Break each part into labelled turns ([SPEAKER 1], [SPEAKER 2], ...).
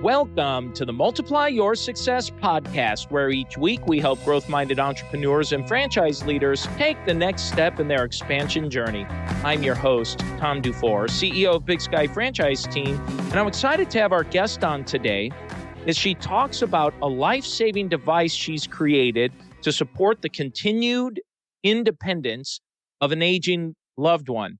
[SPEAKER 1] Welcome to the Multiply Your Success podcast, where each week we help growth-minded entrepreneurs and franchise leaders take the next step in their expansion journey. I'm your host, Tom Dufour, CEO of Big Sky Franchise Team, and I'm excited to have our guest on today as she talks about a life-saving device she's created to support the continued independence of an aging loved one.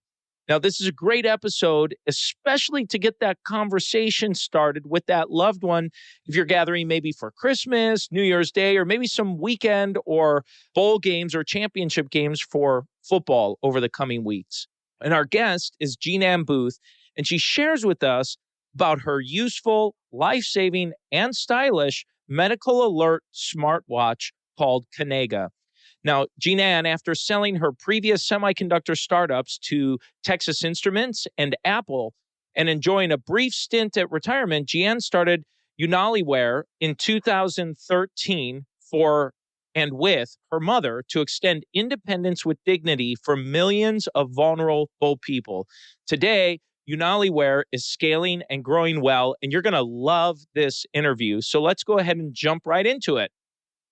[SPEAKER 1] Now, this is a great episode, especially to get that conversation started with that loved one. If you're gathering maybe for Christmas, New Year's Day, or maybe some weekend or bowl games or championship games for football over the coming weeks. And our guest is Jean-Ann Booth, and she shares with us about her useful, life-saving, and stylish medical alert smartwatch called Kanega. Now, Jean-Ann, after selling her previous semiconductor startups to Texas Instruments and Apple and enjoying a brief stint at retirement, Jean-Ann started UnaliWear in 2013 for and with her mother to extend independence with dignity for millions of vulnerable people. Today, UnaliWear is scaling and growing well, and you're going to love this interview. So let's go ahead and jump right into it.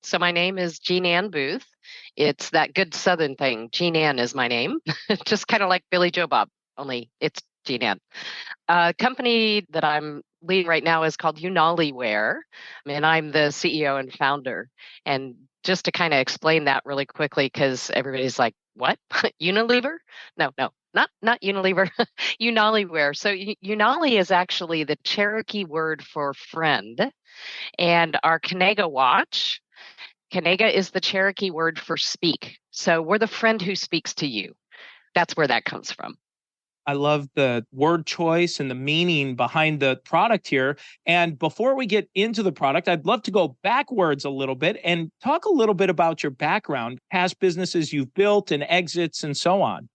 [SPEAKER 2] So my name is Jean-Ann Booth. It's that good Southern thing. Jean-Ann is my name, just kind of like Billy Joe Bob, only it's Jean-Ann. Company that I'm leading right now is called UnaliWear, and I'm the CEO and founder. And just to kind of explain that really quickly, because everybody's like, what? Unilever? No, not Unilever, UnaliWear. So Unali is actually the Cherokee word for friend. And our Kanega watch, Kanega is the Cherokee word for speak. So we're the friend who speaks to you. That's where that comes from.
[SPEAKER 1] I love the word choice and the meaning behind the product here. And before we get into the product, I'd love to go backwards a little bit and talk a little bit about your background, past businesses you've built and exits and so on.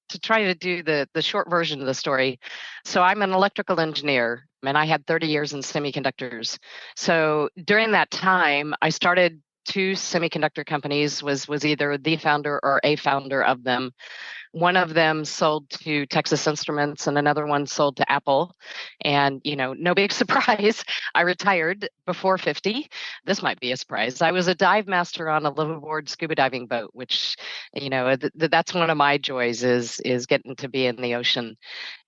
[SPEAKER 2] To try to do the short version of the story. So I'm an electrical engineer, and I had 30 years in semiconductors. So during that time, I started two semiconductor companies, was either the founder or a founder of them. One of them sold to Texas Instruments and another one sold to Apple. And, no big surprise, I retired before 50. This might be a surprise. I was a dive master on a liveaboard scuba diving boat, which, that's one of my joys is getting to be in the ocean.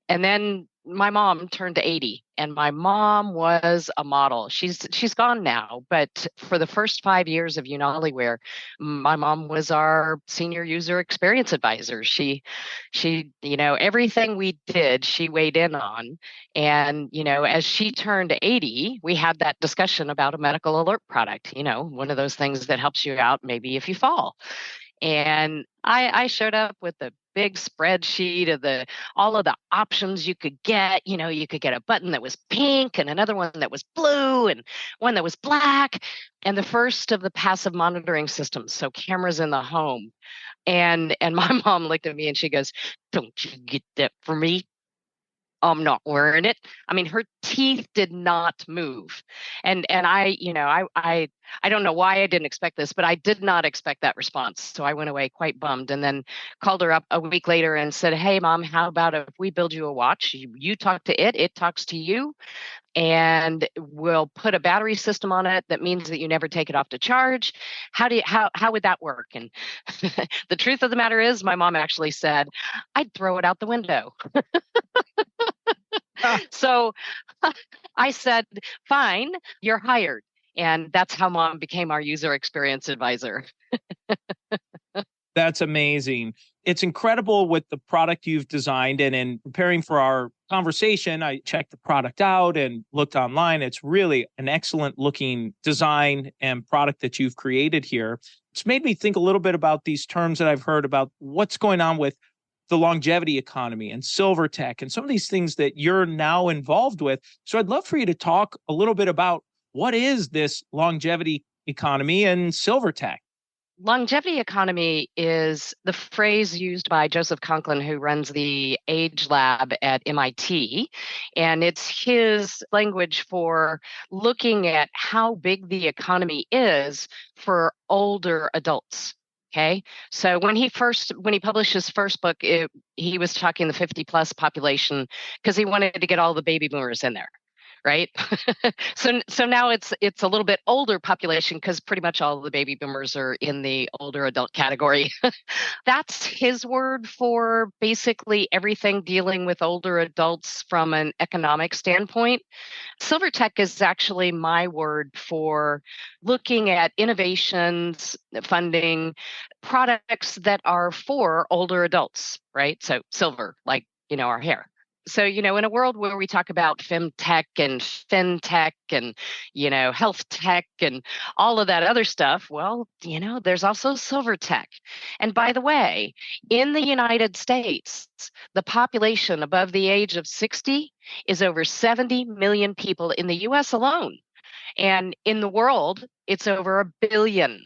[SPEAKER 2] And then my mom turned 80, and my mom was a model. She's gone now, but for the first 5 years of UnaliWear, my mom was our senior user experience advisor. She, everything we did, she weighed in on. And, as she turned 80, we had that discussion about a medical alert product, one of those things that helps you out maybe if you fall. And I showed up with the big spreadsheet of all of the options you could get. You could get a button that was pink and another one that was blue and one that was black, and the first of the passive monitoring systems, so cameras in the home. And my mom looked at me and she goes, "Don't you get that for me? I'm not wearing it." I mean, her teeth did not move. And I don't know why I didn't expect this, but I did not expect that response. So I went away quite bummed and then called her up a week later and said, "Hey, Mom, how about if we build you a watch? You talk to it talks to you, and we'll put a battery system on it that means that you never take it off to charge. How would that work?" And the truth of the matter is, my mom actually said, "I'd throw it out the window." So I said, "Fine, you're hired." And that's how Mom became our user experience advisor.
[SPEAKER 1] That's amazing. It's incredible with the product you've designed. And in preparing for our conversation, I checked the product out and looked online. It's really an excellent looking design and product that you've created here. It's made me think a little bit about these terms that I've heard about what's going on with the longevity economy and silver tech and some of these things that you're now involved with. So I'd love for you to talk a little bit about what is this longevity economy and silver tech?
[SPEAKER 2] Longevity economy is the phrase used by Joseph Conklin, who runs the Age Lab at MIT. And it's his language for looking at how big the economy is for older adults. Okay. So when he published his first book, he was talking the 50 plus population because he wanted to get all the baby boomers in there. right? So now it's a little bit older population because pretty much all of the baby boomers are in the older adult category. That's his word for basically everything dealing with older adults from an economic standpoint. Silver tech is actually my word for looking at innovations, funding, products that are for older adults, right? So silver, like, our hair. So, in a world where we talk about femtech and fintech and, health tech and all of that other stuff, well, there's also silver tech. And by the way, in the United States, the population above the age of 60 is over 70 million people in the US alone. And in the world, it's over a billion.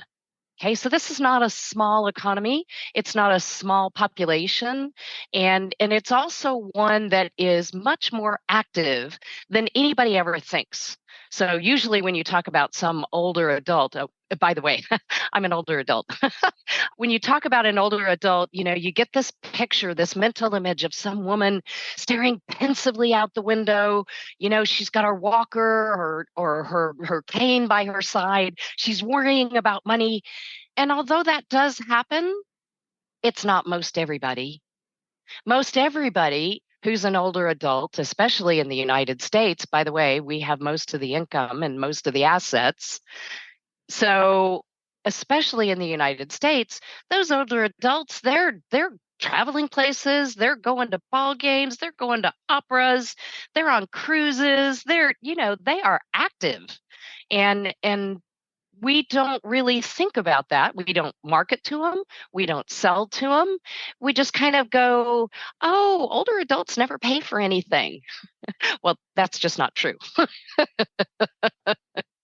[SPEAKER 2] Okay, so this is not a small economy. It's not a small population. And it's also one that is much more active than anybody ever thinks. So usually when you talk about some older adult, oh, by the way, I'm an older adult. When you talk about an older adult, you get this picture, this mental image of some woman staring pensively out the window. She's got her walker or her cane by her side. She's worrying about money. And although that does happen, it's not most everybody. Most everybody who's an older adult, especially in the United States, by the way, we have most of the income and most of the assets. So, especially in the United States, those older adults, they're traveling places, they're going to ball games, they're going to operas, they're on cruises, they are active. And we don't really think about that. We don't market to them. We don't sell to them. We just kind of go, oh, older adults never pay for anything. Well, that's just not true.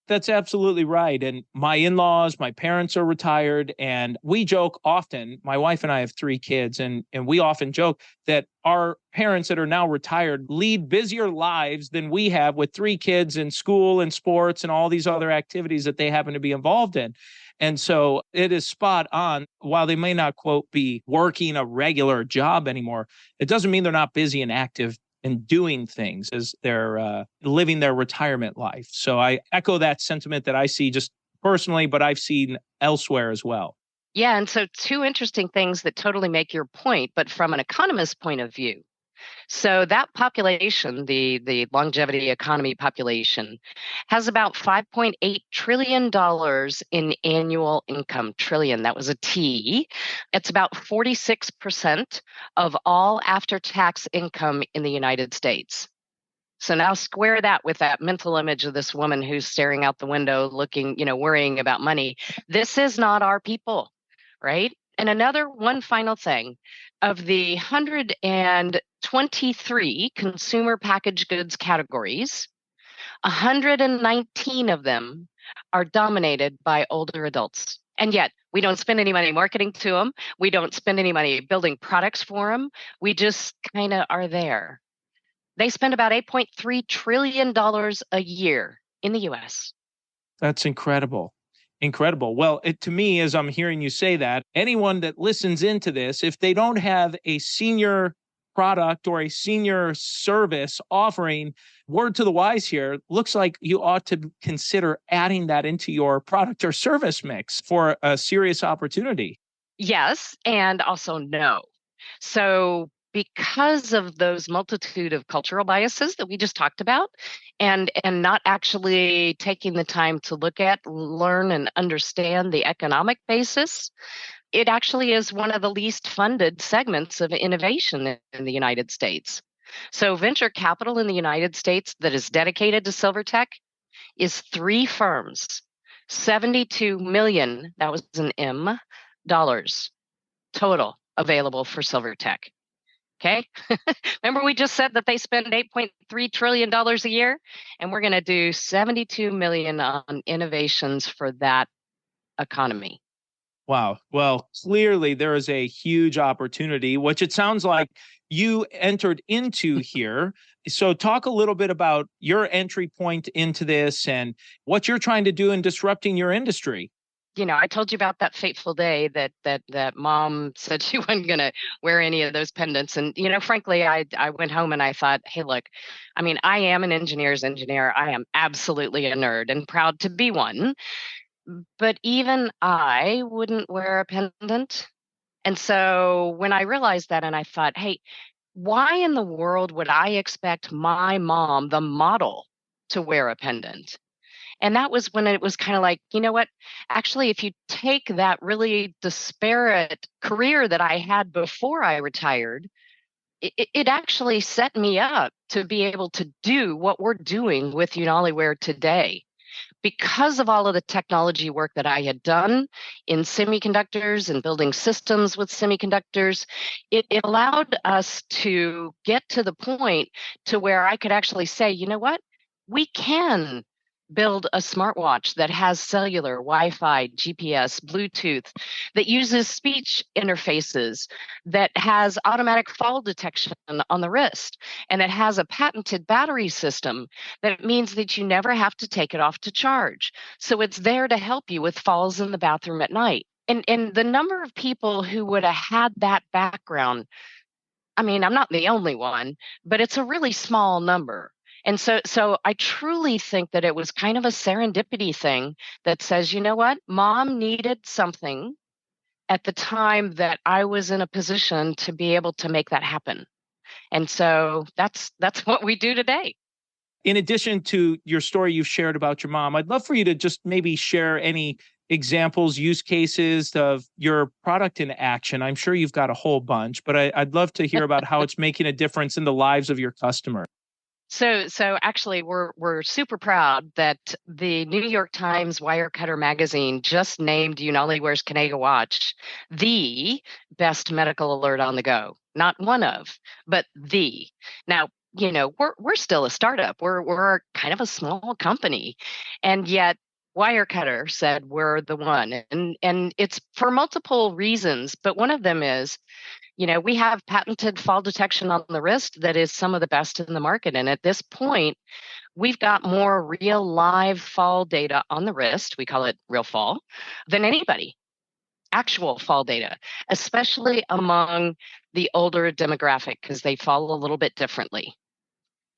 [SPEAKER 1] That's absolutely right. And my in-laws, my parents are retired, and we joke often. My wife and I have 3 kids, and we often joke that our parents that are now retired lead busier lives than we have with 3 kids in school and sports and all these other activities that they happen to be involved in. And so it is spot on. While they may not, quote, be working a regular job anymore, it doesn't mean they're not busy and active and doing things as they're living their retirement life. So I echo that sentiment that I see just personally, but I've seen elsewhere as well.
[SPEAKER 2] Yeah. And so, 2 interesting things that totally make your point, but from an economist's point of view. So that population, the longevity economy population, has about $5.8 trillion in annual income. Trillion, that was a T. It's about 46% of all after-tax income in the United States. So now square that with that mental image of this woman who's staring out the window, looking, worrying about money. This is not our people, right? And one final thing, of the 123 consumer packaged goods categories, 119 of them are dominated by older adults. And yet we don't spend any money marketing to them. We don't spend any money building products for them. We just kind of are there. They spend about $8.3 trillion a year in the US.
[SPEAKER 1] That's incredible. Incredible. Well, to me, as I'm hearing you say that, anyone that listens into this, if they don't have a senior product or a senior service offering, word to the wise here, looks like you ought to consider adding that into your product or service mix for a serious opportunity.
[SPEAKER 2] Yes, and also no. So because of those multitude of cultural biases that we just talked about, and not actually taking the time to look at, learn, and understand the economic basis, it actually is one of the least funded segments of innovation in the United States. So venture capital in the United States that is dedicated to silver tech is 3 firms, 72 million, that was an M, dollars total available for silver tech. Okay. Remember, we just said that they spend $8.3 trillion a year, and we're going to do 72 million on innovations for that economy.
[SPEAKER 1] Wow. Well, clearly there is a huge opportunity, which it sounds like you entered into here. So talk a little bit about your entry point into this and what you're trying to do in disrupting your industry.
[SPEAKER 2] I told you about that fateful day that mom said she wasn't going to wear any of those pendants. And, frankly, I went home and I thought, hey, look, I mean, I am an engineer's engineer. I am absolutely a nerd and proud to be one. But even I wouldn't wear a pendant. And so when I realized that and I thought, hey, why in the world would I expect my mom, the model, to wear a pendant? And that was when it was kind of like, you know what? Actually, if you take that really disparate career that I had before I retired, it actually set me up to be able to do what we're doing with UnaliWear today. Because of all of the technology work that I had done in semiconductors and building systems with semiconductors, it allowed us to get to the point to where I could actually say, you know what? We can build a smartwatch that has cellular, Wi-Fi, GPS, Bluetooth, that uses speech interfaces, that has automatic fall detection on the wrist, and that has a patented battery system that means that you never have to take it off to charge. So it's there to help you with falls in the bathroom at night. And the number of people who would have had that background, I mean, I'm not the only one, but it's a really small number. And so I truly think that it was kind of a serendipity thing that says, you know what? Mom needed something at the time that I was in a position to be able to make that happen. And so that's what we do today.
[SPEAKER 1] In addition to your story you've shared about your mom, I'd love for you to just maybe share any examples, use cases of your product in action. I'm sure you've got a whole bunch, but I'd love to hear about how it's making a difference in the lives of your customer.
[SPEAKER 2] So actually, we're super proud that the New York Times Wirecutter magazine just named UnaliWear's Kanega watch the best medical alert on the go. Not one of, but the. Now, we're still a startup. We're kind of a small company, and yet Wirecutter said we're the one, and it's for multiple reasons. But one of them is, we have patented fall detection on the wrist that is some of the best in the market. And at this point, we've got more real live fall data on the wrist, we call it real fall, than anybody, actual fall data, especially among the older demographic, because they fall a little bit differently.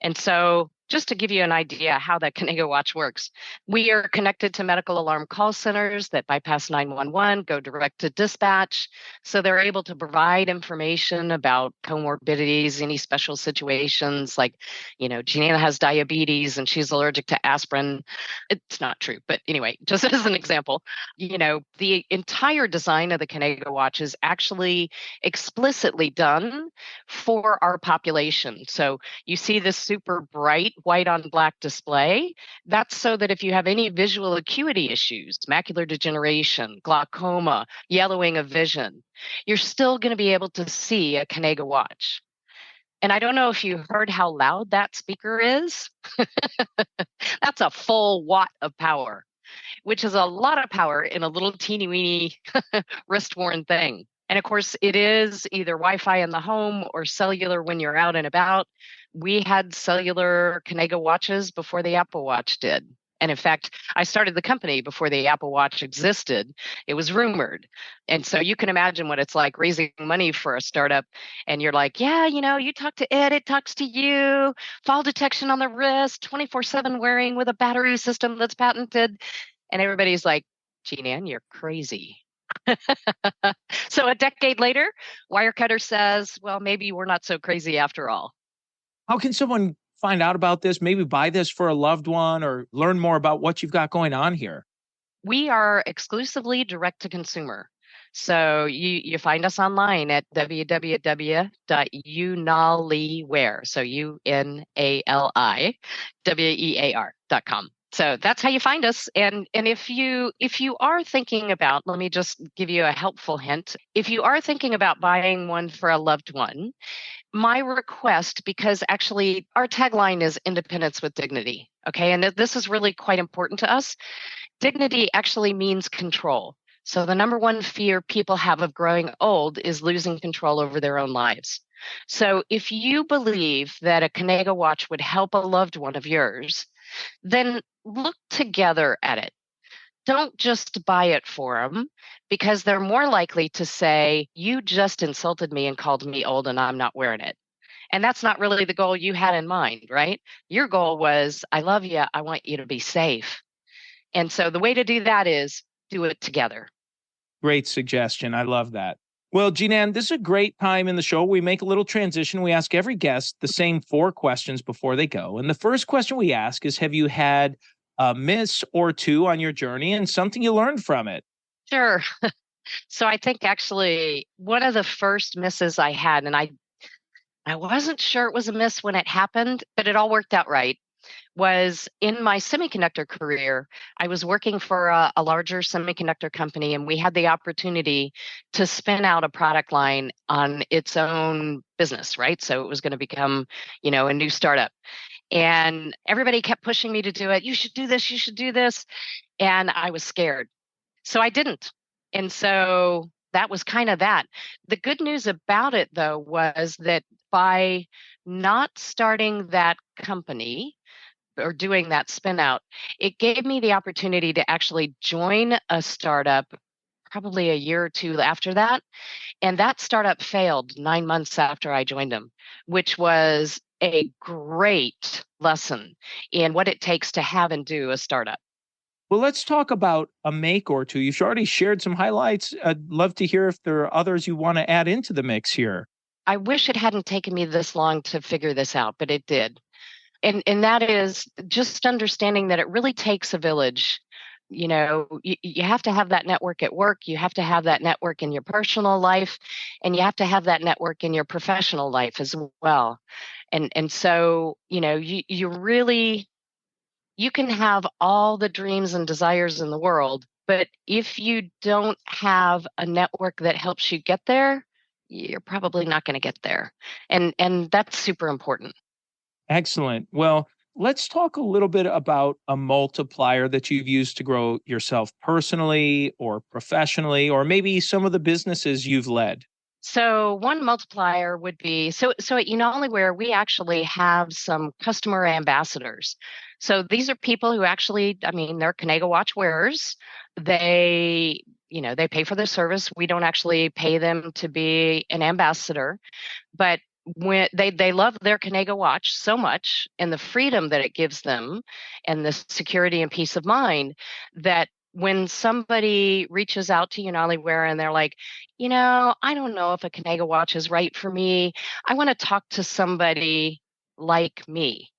[SPEAKER 2] And so just to give you an idea how that Kanega watch works, we are connected to medical alarm call centers that bypass 911, go direct to dispatch. So they're able to provide information about comorbidities, any special situations like, Gianna has diabetes and she's allergic to aspirin. It's not true, but anyway, just as an example, the entire design of the Kanega watch is actually explicitly done for our population. So you see this super bright white on black display. That's so that if you have any visual acuity issues, macular degeneration, glaucoma, yellowing of vision, you're still going to be able to see a Kanega watch. And I don't know if you heard how loud that speaker is. That's a full watt of power, which is a lot of power in a little teeny weeny wrist-worn thing. And of course, it is either Wi-Fi in the home or cellular when you're out and about. We had cellular Kanega watches before the Apple Watch did. And in fact, I started the company before the Apple Watch existed. It was rumored. And so you can imagine what it's like raising money for a startup. And you're like, yeah, you talk to it talks to you, fall detection on the wrist, 24/7 wearing with a battery system that's patented. And everybody's like, Jean-Ann, you're crazy. So a decade later, Wirecutter says, well, maybe we're not so crazy after all.
[SPEAKER 1] How can someone find out about this, maybe buy this for a loved one or learn more about what you've got going on here?
[SPEAKER 2] We are exclusively direct to consumer. So you find us online at www.UnaliWear. So UnaliWear.com. So that's how you find us. And if you are thinking about, let me just give you a helpful hint. If you are thinking about buying one for a loved one, my request, because actually our tagline is independence with dignity. Okay. And this is really quite important to us. Dignity actually means control. So the number one fear people have of growing old is losing control over their own lives. So if you believe that a Kanega watch would help a loved one of yours, then look together at it. don't just buy it for them, because they're more likely to say, you just insulted me and called me old and I'm not wearing it. And that's not really the goal you had in mind, right? Your goal was, I love you. I want you to be safe. And so the way to do that is do it together.
[SPEAKER 1] Great suggestion. I love that. Well, Jeananne, this is a great time in the show. We make a little transition. We ask every guest the same 4 questions before they go. And the first question we ask is, have you had a miss or two on your journey and something you learned from it?
[SPEAKER 2] Sure. So I think actually one of the first misses I had, and I wasn't sure it was a miss when it happened, but it all worked out right, was in my semiconductor career. I was working for a larger semiconductor company, and we had the opportunity to spin out a product line on its own business, right? So it was going to become, a new startup. And everybody kept pushing me to do it. You should do this. You should do this. And I was scared. So I didn't. And so that was kind of that. The good news about it, though, was that by not starting that company or doing that spin out, it gave me the opportunity to actually join a startup probably a year or two after that. And that startup failed 9 months after I joined them, which was a great lesson in what it takes to have and do a startup.
[SPEAKER 1] Well, let's talk about a make or two. You've already shared some highlights. I'd love to hear if there are others you want to add into the mix here.
[SPEAKER 2] I wish it hadn't taken me this long to figure this out, but it did. And that is just understanding that it really takes a village. You have to have that network at work, you have to have that network in your personal life, and you have to have that network in your professional life as well. And so, you really, you can have all the dreams and desires in the world, but if you don't have a network that helps you get there, you're probably not going to get there. And that's super important.
[SPEAKER 1] Excellent. Well, let's talk a little bit about a multiplier that you've used to grow yourself personally or professionally, or maybe some of the businesses you've led.
[SPEAKER 2] So one multiplier would be, so at UnaliWear, we actually have some customer ambassadors. So these are people who actually, they're Kanega watch wearers. They pay for their service. We don't actually pay them to be an ambassador, but when they love their Kanega watch so much and the freedom that it gives them and the security and peace of mind, that when somebody reaches out to UnaliWear and they're like, I don't know if a Kanega watch is right for me, I want to talk to somebody like me,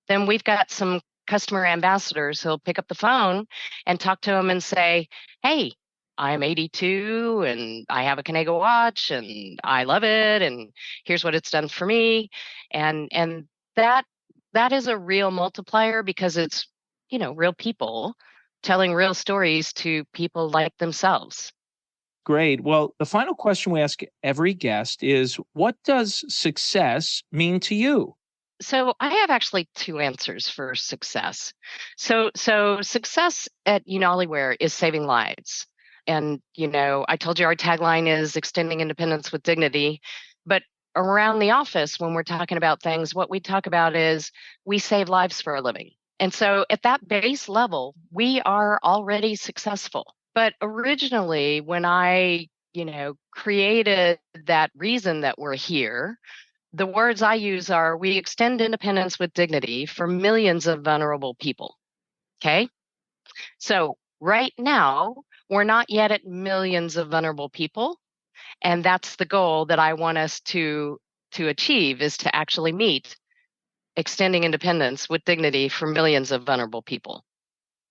[SPEAKER 2] then we've got some customer ambassadors who'll pick up the phone and talk to them and say, hey, I'm 82 and I have a Kanega watch and I love it, and here's what it's done for me. And that is a real multiplier, because it's, real people telling real stories to people like themselves.
[SPEAKER 1] Great. Well, the final question we ask every guest is, what does success mean to you?
[SPEAKER 2] So I have actually 2 answers for success. So success at UnaliWear is saving lives. And, I told you our tagline is extending independence with dignity. But around the office, when we're talking about things, what we talk about is we save lives for a living. And so at that base level, we are already successful. But originally, when I, created that reason that we're here, the words I use are, we extend independence with dignity for millions of vulnerable people. Okay. So right now, we're not yet at millions of vulnerable people. And that's the goal that I want us to achieve, is to actually meet extending independence with dignity for millions of vulnerable people.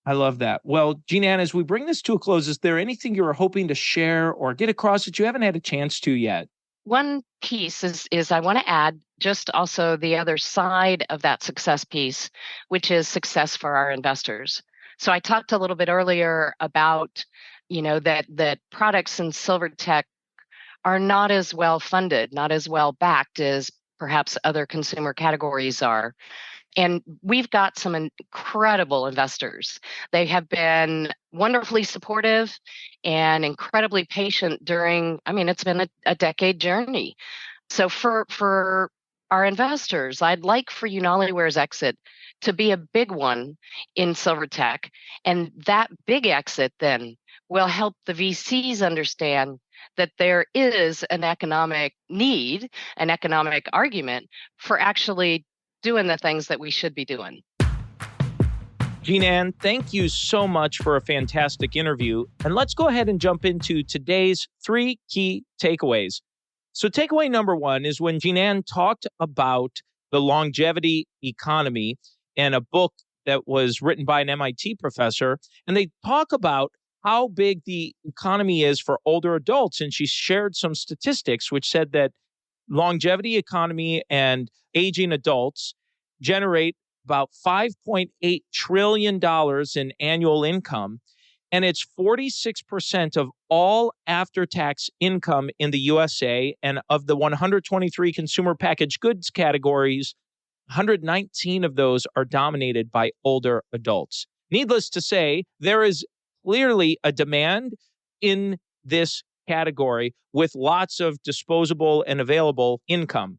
[SPEAKER 1] I love that. Well, Jeananne, as we bring this to a close, is there anything you are hoping to share or get across that you haven't had a chance to yet?
[SPEAKER 2] One piece is I want to add just also the other side of that success piece, which is success for our investors. So I talked a little bit earlier about, that products in silver tech are not as well funded, not as well backed as perhaps other consumer categories are. And we've got some incredible investors. They have been wonderfully supportive and incredibly patient during, it's been a decade journey. So for our investors, I'd like for UnaliWear's exit to be a big one in silver tech. And that big exit then will help the VCs understand that there is an economic need, an economic argument for actually doing the things that we should be doing.
[SPEAKER 1] Jean-Ann, thank you so much for a fantastic interview. And let's go ahead and jump into today's 3 key takeaways. So takeaway number 1 is when Jean-Ann talked about the longevity economy and a book that was written by an MIT professor, and they talk about how big the economy is for older adults. And she shared some statistics which said that longevity economy and aging adults generate about $5.8 trillion in annual income. And it's 46% of all after-tax income in the USA. And of the 123 consumer packaged goods categories, 119 of those are dominated by older adults. Needless to say, there is clearly a demand in this category with lots of disposable and available income.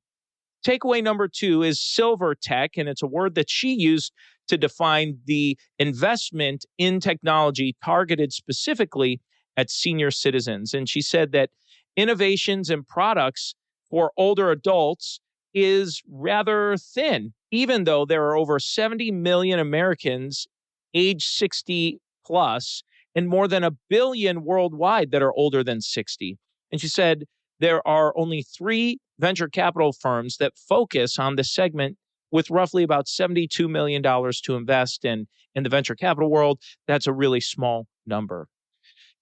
[SPEAKER 1] Takeaway number 2 is silver tech, and it's a word that she used to define the investment in technology targeted specifically at senior citizens. And she said that innovations and products for older adults is rather thin, even though there are over 70 million Americans age 60 plus and more than 1 billion worldwide that are older than 60. And she said there are only 3 venture capital firms that focus on this segment with roughly about $72 million to invest in the venture capital world. That's a really small number.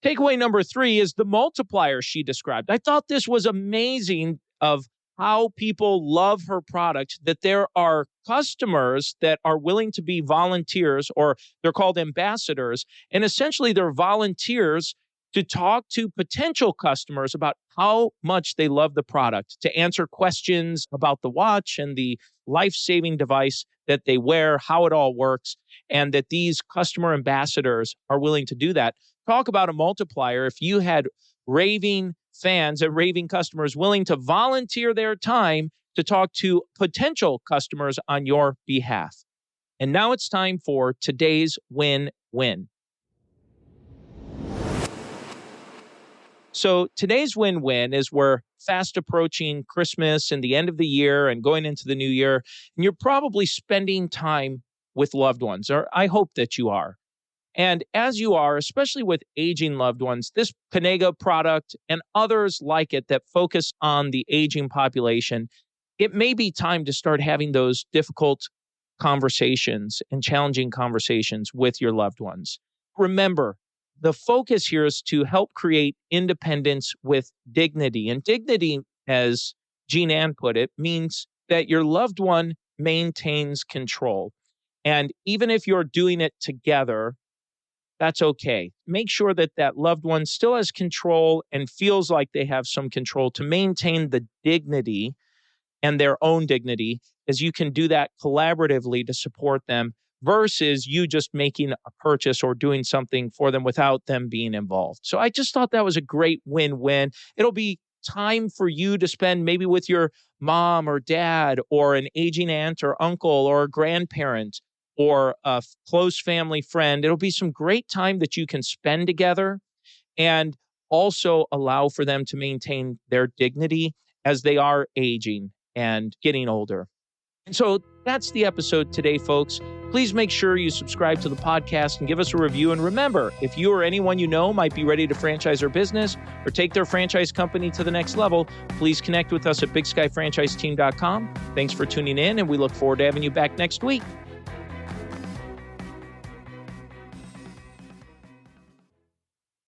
[SPEAKER 1] Takeaway number 3 is the multiplier she described. I thought this was amazing of how people love her product, that there are customers that are willing to be volunteers, or they're called ambassadors. And essentially they're volunteers to talk to potential customers about how much they love the product, to answer questions about the watch and the life-saving device that they wear, how it all works, and that these customer ambassadors are willing to do that. Talk about a multiplier. If you had raving fans and raving customers willing to volunteer their time to talk to potential customers on your behalf. And now it's time for today's win-win. So today's win-win is we're fast approaching Christmas and the end of the year and going into the new year, and you're probably spending time with loved ones, or I hope that you are. And as you are, especially with aging loved ones, this Kanega product and others like it that focus on the aging population, it may be time to start having those difficult conversations and challenging conversations with your loved ones. Remember, the focus here is to help create independence with dignity. And dignity, as Jean-Ann put it, means that your loved one maintains control. And even if you're doing it together, that's okay. Make sure that that loved one still has control and feels like they have some control to maintain the dignity and their own dignity, as you can do that collaboratively to support them versus you just making a purchase or doing something for them without them being involved. So I just thought that was a great win-win. It'll be time for you to spend maybe with your mom or dad or an aging aunt or uncle or a grandparent or a close family friend. It'll be some great time that you can spend together and also allow for them to maintain their dignity as they are aging and getting older. And so that's the episode today, folks. Please make sure you subscribe to the podcast and give us a review. And remember, if you or anyone you know might be ready to franchise their business or take their franchise company to the next level, please connect with us at bigskyfranchiseteam.com. Thanks for tuning in, and we look forward to having you back next week.